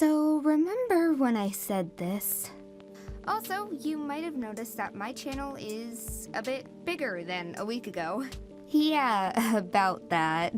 So remember when I said this? Also, you might have noticed that my channel is a bit bigger than a week ago. Yeah, about that.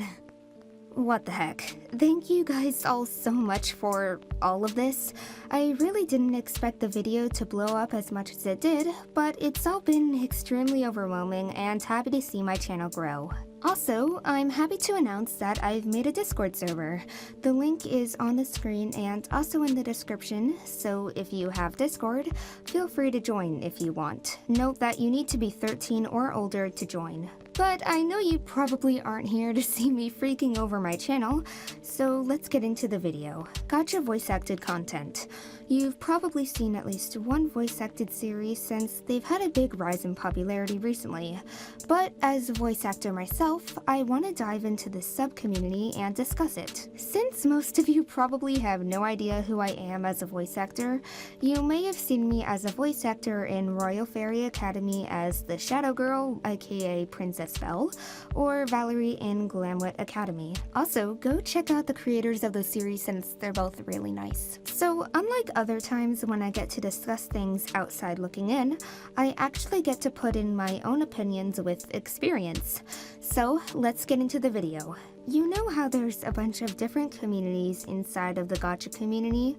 What the heck. Thank you guys all so much for all of this. I really didn't expect the video to blow up as much as it did, but it's all been extremely overwhelming and happy to see my channel grow. Also, I'm happy to announce that I've made a Discord server. The link is on the screen and also in the description, so if you have Discord, feel free to join if you want. Note that you need to be 13 or older to join. But I know you probably aren't here to see me freaking over my channel, so let's get into the video. Gacha voice acted content. You've probably seen at least one voice acted series since they've had a big rise in popularity recently. But as a voice actor myself, I want to dive into this sub-community and discuss it. Since most of you probably have no idea who I am as a voice actor, you may have seen me as a voice actor in Royal Fairy Academy as the Shadow Girl, aka Princess Belle, or Valerie in Glamwit Academy. Also, go check out the creators of the series since they're both really nice. So, unlike other times when I get to discuss things outside looking in, I actually get to put in my own opinions with experience. So, let's get into the video. You know how there's a bunch of different communities inside of the gacha community?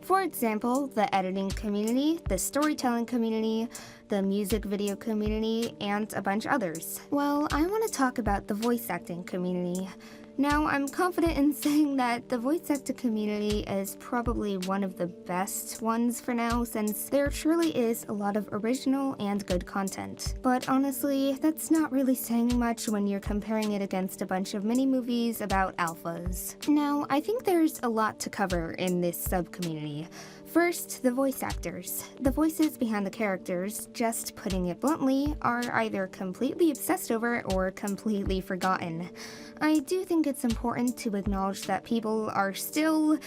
For example, the editing community, the storytelling community, the music video community, and a bunch others. Well, I want to talk about the voice acting community. Now, I'm confident in saying that the voice actor community is probably one of the best ones for now, since there truly is a lot of original and good content. But honestly, that's not really saying much when you're comparing it against a bunch of mini-movies about alphas. Now, I think there's a lot to cover in this sub-community. First, the voice actors. The voices behind the characters, just putting it bluntly, are either completely obsessed over or completely forgotten. I do think it's important to acknowledge that people are still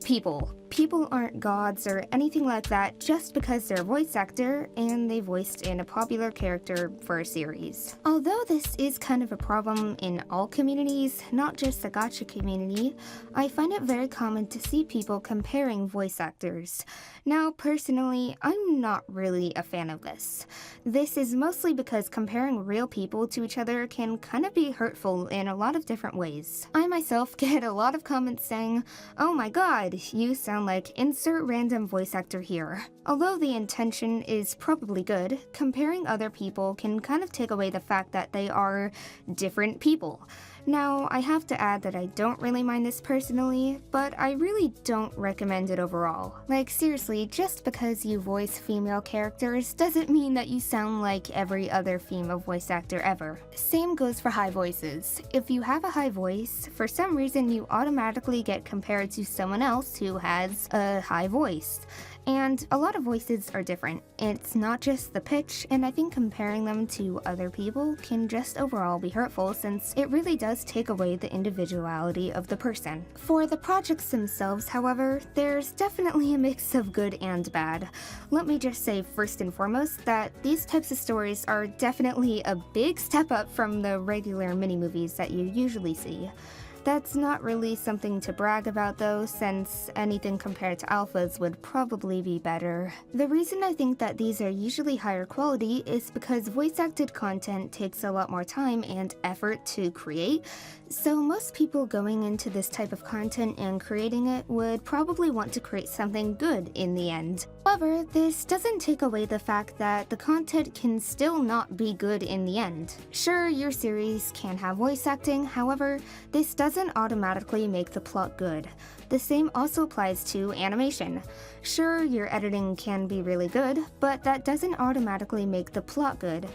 people. People aren't gods or anything like that just because they're a voice actor and they voiced in a popular character for a series. Although this is kind of a problem in all communities, not just the gacha community, I find it very common to see people comparing voice actors. Now, personally, I'm not really a fan of this. This is mostly because comparing real people to each other can kind of be hurtful in a lot of different ways. I myself get a lot of comments saying, "Oh my god, you sound like insert random voice actor here." Although the intention is probably good, comparing other people can kind of take away the fact that they are different people. Now, I have to add that I don't really mind this personally, but I really don't recommend it overall. Like, seriously, just because you voice female characters doesn't mean that you sound like every other female voice actor ever. Same goes for high voices. If you have a high voice, for some reason you automatically get compared to someone else who has a high voice. And a lot of voices are different. It's not just the pitch, and I think comparing them to other people can just overall be hurtful since it really does take away the individuality of the person. For the projects themselves, however, there's definitely a mix of good and bad. Let me just say first and foremost that these types of stories are definitely a big step up from the regular mini-movies that you usually see. That's not really something to brag about though, since anything compared to alphas would probably be better. The reason I think that these are usually higher quality is because voice-acted content takes a lot more time and effort to create, so most people going into this type of content and creating it would probably want to create something good in the end. However, this doesn't take away the fact that the content can still not be good in the end. Sure, your series can have voice acting, however, this doesn't automatically make the plot good. The same also applies to animation. Sure, your editing can be really good, but that doesn't automatically make the plot good.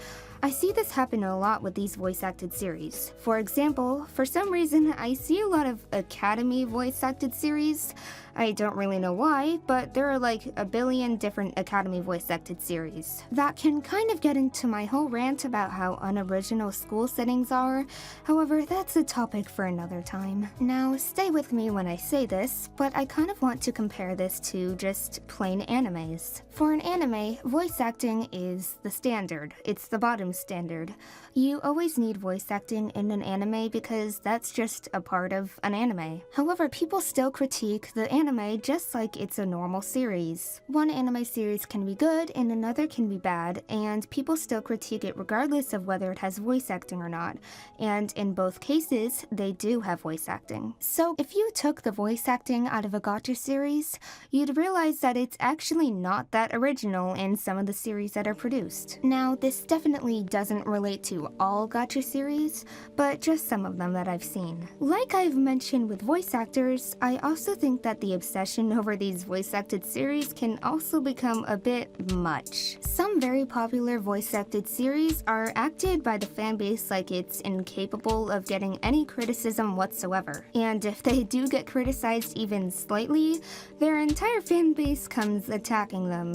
I see this happen a lot with these voice-acted series. For example, for some reason, I see a lot of Academy voice-acted series. I don't really know why, but there are like a billion different Academy voice-acted series. That can kind of get into my whole rant about how unoriginal school settings are. However, that's a topic for another time. Now, stay with me when I say this, but I kind of want to compare this to just plain animes. For an anime, voice acting is the standard. It's the bottom standard. You always need voice acting in an anime because that's just a part of an anime. However, people still critique the anime just like it's a normal series. One anime series can be good and another can be bad, and people still critique it regardless of whether it has voice acting or not. And in both cases, they do have voice acting. So if you took the voice acting out of a gacha series, you'd realize that it's actually not that original in some of the series that are produced. Now, this definitely doesn't relate to all gacha series, but just some of them that I've seen. Like I've mentioned with voice actors, I also think that the obsession over these voice-acted series can also become a bit much. Some very popular voice-acted series are acted by the fanbase like it's incapable of getting any criticism whatsoever. And if they do get criticized even slightly, their entire fanbase comes attacking them.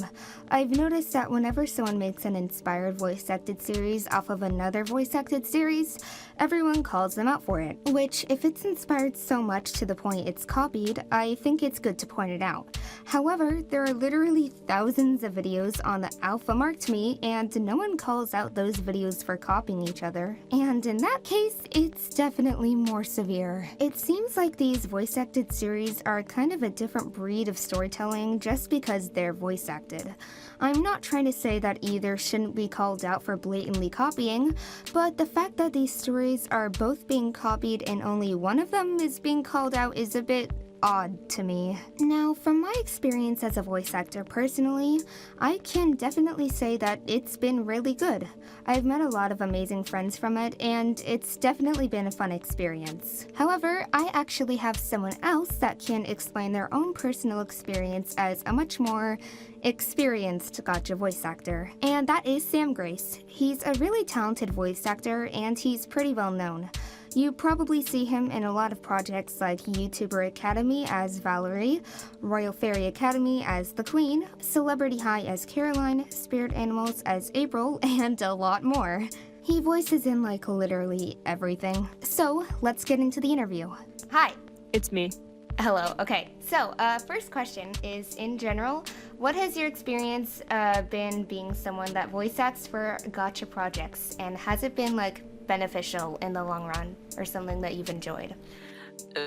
I've noticed that whenever someone makes an inspired voice-acted series off of another voice-acted series, everyone calls them out for it. Which, if it's inspired so much to the point it's copied, I think it's good to point it out. However, there are literally thousands of videos on the Alpha Marked Me, and no one calls out those videos for copying each other. And in that case, it's definitely more severe. It seems like these voice-acted series are kind of a different breed of storytelling just because they're voice-acted. I'm not trying to say that either shouldn't be called out for blatantly copying, but the fact that these stories are both being copied and only one of them is being called out is a bit odd to me. Now, from my experience as a voice actor personally, I can definitely say that it's been really good. I've met a lot of amazing friends from it, and it's definitely been a fun experience. However, I actually have someone else that can explain their own personal experience as a much more experienced gacha voice actor, and that is Sam Grace. He's a really talented voice actor, and he's pretty well known. You probably see him in a lot of projects like YouTuber Academy as Valerie, Royal Fairy Academy as the Queen, Celebrity High as Caroline, Spirit Animals as April, and a lot more. He voices in like literally everything. So let's get into the interview. Hi. It's me. Hello. Okay, so first question is, in general, what has your experience been being someone that voice acts for gacha projects, and has it been like beneficial in the long run or something that you've enjoyed?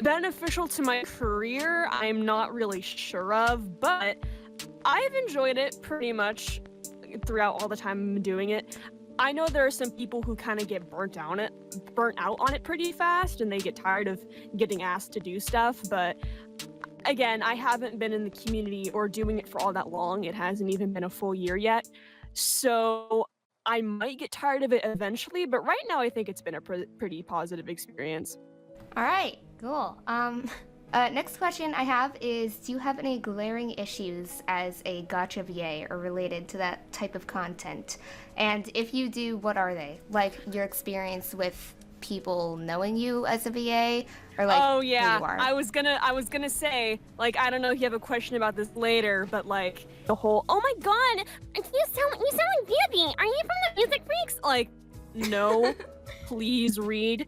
Beneficial to my career, I'm not really sure of, but I've enjoyed it pretty much throughout all the time I'm doing it. I know there are some people who kind of get burnt out on it pretty fast, and they get tired of getting asked to do stuff, but again, I haven't been in the community or doing it for all that long. It hasn't even been a full year yet, so I might get tired of it eventually, but right now I think it's been a pretty positive experience. All right, cool. Next question I have is, do you have any glaring issues as a gacha VA or related to that type of content? And if you do, what are they? Like your experience with people knowing you as a VA, or like oh yeah, who you are? I was gonna say, like, I don't know if you have a question about this later, but like the whole, oh my god, you sound like Vivi, are you from the Music Freaks? Like, no, please read.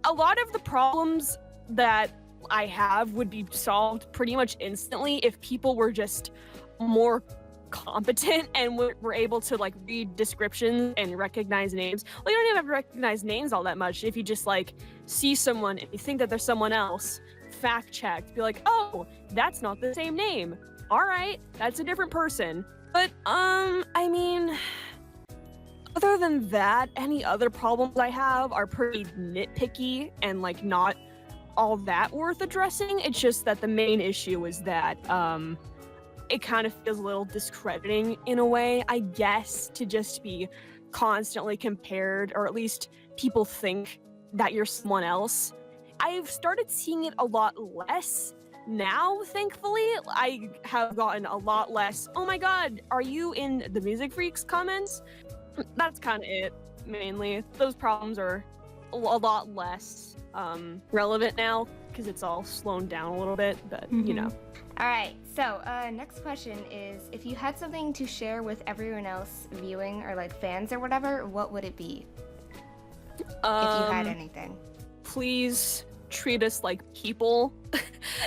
A lot of the problems that I have would be solved pretty much instantly if people were just more competent and were able to like read descriptions and recognize names. Well, you don't even have to recognize names all that much. If you just like see someone and you think that they're someone else, fact check, be like, oh, that's not the same name. All right, that's a different person. But I mean, other than that, any other problems I have are pretty nitpicky and like not all that worth addressing. It's just that the main issue is that it kind of feels a little discrediting in a way, I guess, to just be constantly compared, or at least people think that you're someone else. I've started seeing it a lot less now, thankfully. I have gotten a lot less, oh my god, are you in the Music Freaks comments? That's kind of it, mainly. Those problems are a lot less relevant now, because it's all slowed down a little bit, but you know. All right, so next question is, if you had something to share with everyone else viewing, or like fans or whatever, what would it be? If you had anything. Please treat us like people.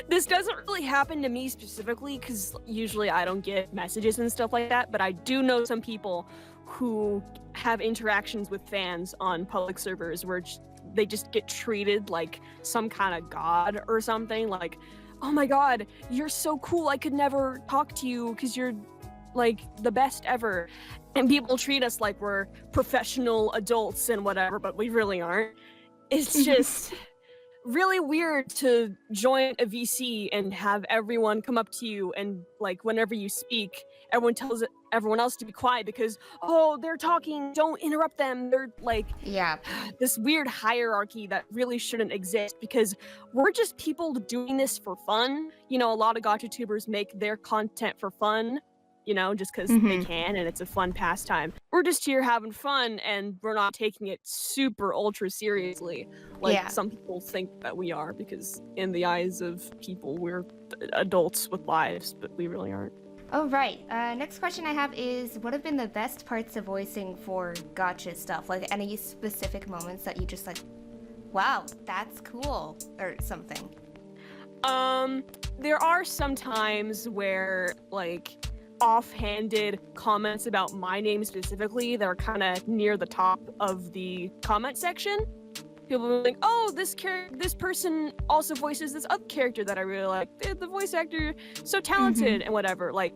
This doesn't really happen to me specifically because usually I don't get messages and stuff like that, but I do know some people who have interactions with fans on public servers where they just get treated like some kind of god or something. Like, oh my god, you're so cool. I could never talk to you because you're like the best ever. And people treat us like we're professional adults and whatever, but we really aren't. It's just really weird to join a VC and have everyone come up to you and like whenever you speak, everyone tells everyone else to be quiet because, oh, they're talking, don't interrupt them. They're like, Yeah. this weird hierarchy that really shouldn't exist because we're just people doing this for fun. You know, a lot of gacha tubers make their content for fun, you know, just because they can and it's a fun pastime. We're just here having fun and we're not taking it super ultra seriously like some people think that we are, because in the eyes of people, we're adults with lives, but we really aren't. Oh, right. Next question I have is, what have been the best parts of voicing for gacha stuff? Like, any specific moments that you just like, wow, that's cool, or something? There are some times where, like, offhanded comments about my name specifically that are kind of near the top of the comment section. People will be like, oh, this person also voices this other character that I really like. The voice actor, so talented and whatever. Like,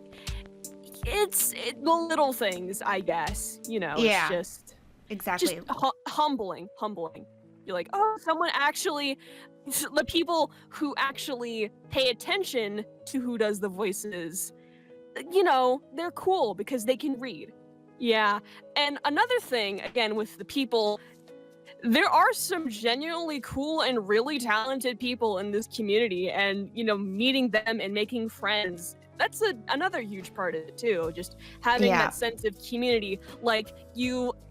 it's the little things, I guess. You know, it's just exactly humbling. You're like, oh, someone actually, the people who actually pay attention to who does the voices, you know, they're cool because they can read. Yeah, and another thing, again, with the people, there are some genuinely cool and really talented people in this community, and, you know, meeting them and making friends, that's another huge part of it too, just having that sense of community. Like,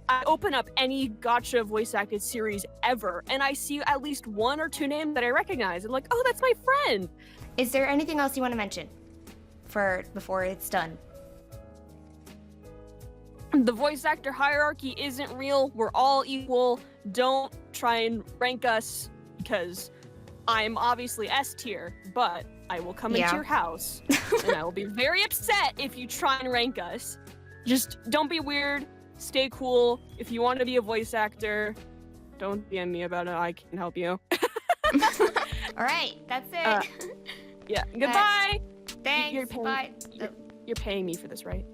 I open up any gacha voice acted series ever, and I see at least one or two names that I recognize, and like, oh, that's my friend. Is there anything else you want to mention before it's done? The voice actor hierarchy isn't real. We're all equal. Don't try and rank us, because I'm obviously S tier, but I will come into your house and I will be very upset if you try and rank us. Just don't be weird. Stay cool. If you want to be a voice actor, don't DM me about it. I can help you. All right, that's it. Yeah. Goodbye. Thanks. Bye. You're paying me for this, right?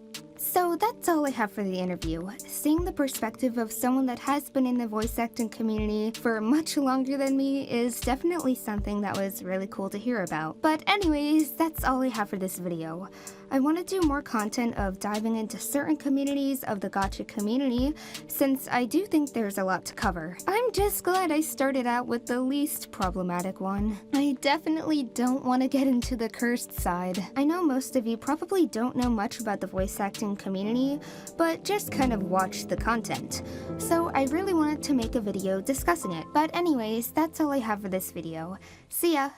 So that's all I have for the interview. Seeing the perspective of someone that has been in the voice acting community for much longer than me is definitely something that was really cool to hear about. But anyways, that's all I have for this video. I want to do more content of diving into certain communities of the gacha community, since I do think there's a lot to cover. I'm just glad I started out with the least problematic one. I definitely don't want to get into the cursed side. I know most of you probably don't know much about the voice acting community, but just kind of watch the content. So I really wanted to make a video discussing it. But anyways, that's all I have for this video. See ya!